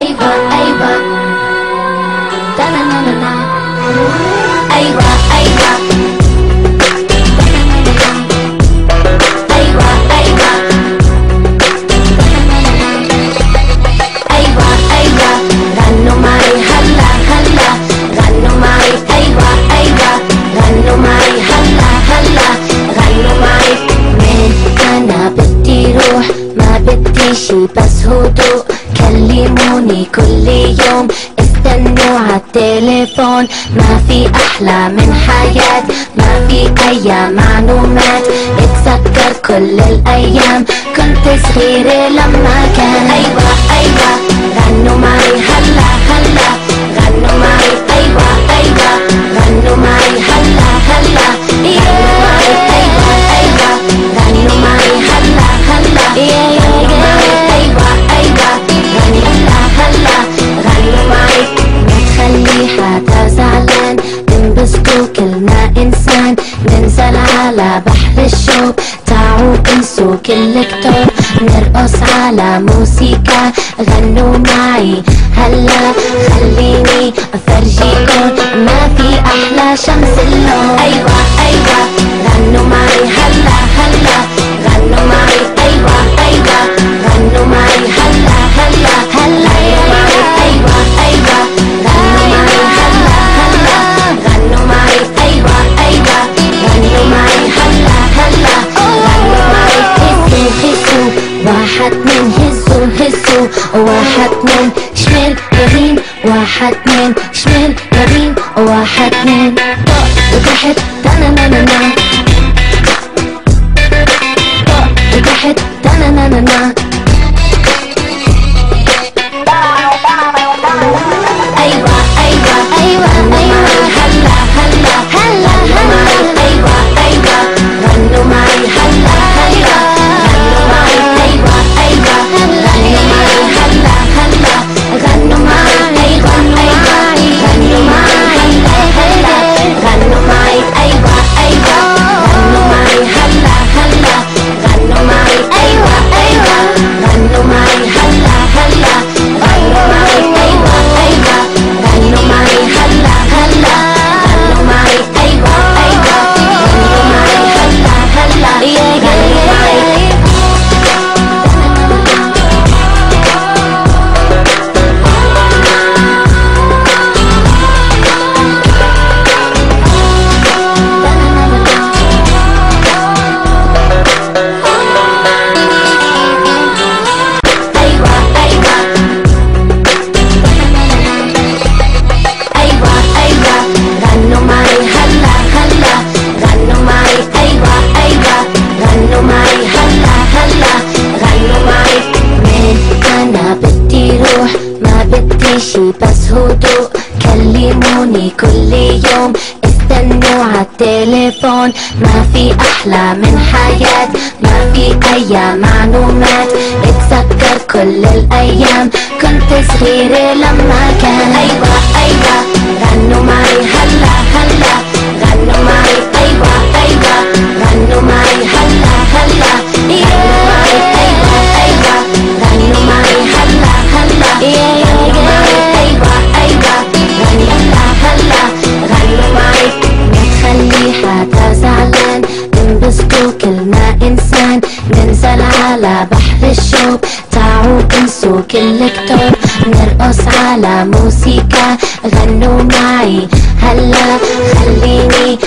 أيوة أيوة تنانانا أيوة أيوة أيوة أيوة أيوة أيوة غنوا معي هلا هلا غنوا معي أيوة أيوة غنوا معي هلا هلا غنوا معي من أنا بدي روح ما بدي شي بس هدوء كلموني كل يوم استنوا عالتليفون ما في أحلى من حياة ما في أي معلومات اتذكر كل الأيام كنت صغيرة لما كان أيوة أيوة غنوا معي هلا هلا غنوا معي أيوة أيوة غنوا معي هلا هلا غنوا معي أيوة أيوة غنوا معي هلا هلا غنوا معي أيوة أيوة هلا هلا غنوا معي ما تخلي حدا زعلان انبسطوا كلنا إنسان ننزل على بحر الشوق تعوا انسوا كل كتب نرقص على موسيقى غنوا معي هلا خليني افرجيكم ما في احلى شمس اللون ايوه ايوه غنوا معي هلا هلا غنوا معي ايوه ايوه غنوا معي هلا هلا هلا معي ايوه ايوه غنوا معي هلا هلا غنوا معي ايوه ايوه غنوا معي هلا هلا غنوا معي هزوا هزوا واحد من هزوا هزوا واحد من شمال يمين واحد من شمال يمين واحد من فوق وتحت تنانانا فوق وتحت تنانانا أيوة أيوة أيوة أيوة هلا هلا هلا هلا أيوة أيوة غنوا معي هلا هلا غنوا معي أيوة أيوة غنوا معي هلا هلا غنوا معي غنوا معي غنوا معي هلا غنوا معي أيوة أيوة غنوا معي هلا هلا غنوا معي أيوة أيوة غنوا معي هلا هلا غنوا معي أيوة أيوة غنوا معي هلا هلا غنوا معي أيوة أيوة غنوا معي هلا هلا غنوا معي أيوة أيوة أيوة أيوة غنوا معي هلا هلا غنوا معي أيوة أيوة غنوا معي هلا هلا غنوا معي من أنا بدي روح ما بدي شي بس هدوء كلموني كل يوم استنوا عالتليفون ما في أحلى من حياة ما في أي معلومات اتذكر كل الأيام كنت صغيرة لما كان أيوة أيوة غنوا معي هلا هلا غنوا معي أيوة أيوة غنوا معي هلا هلا غنوا معي أيوة أيوة غنوا معي هلا هلا غنوا معي أيوة أيوة هلا هلا غنوا معي ما تخلي حدا زعلان انبسطوا كلنا إنسان ننزل على بحر الشوق تعوا انسوا كل كتب نرقص على موسيقى غنوا معي هلا خليني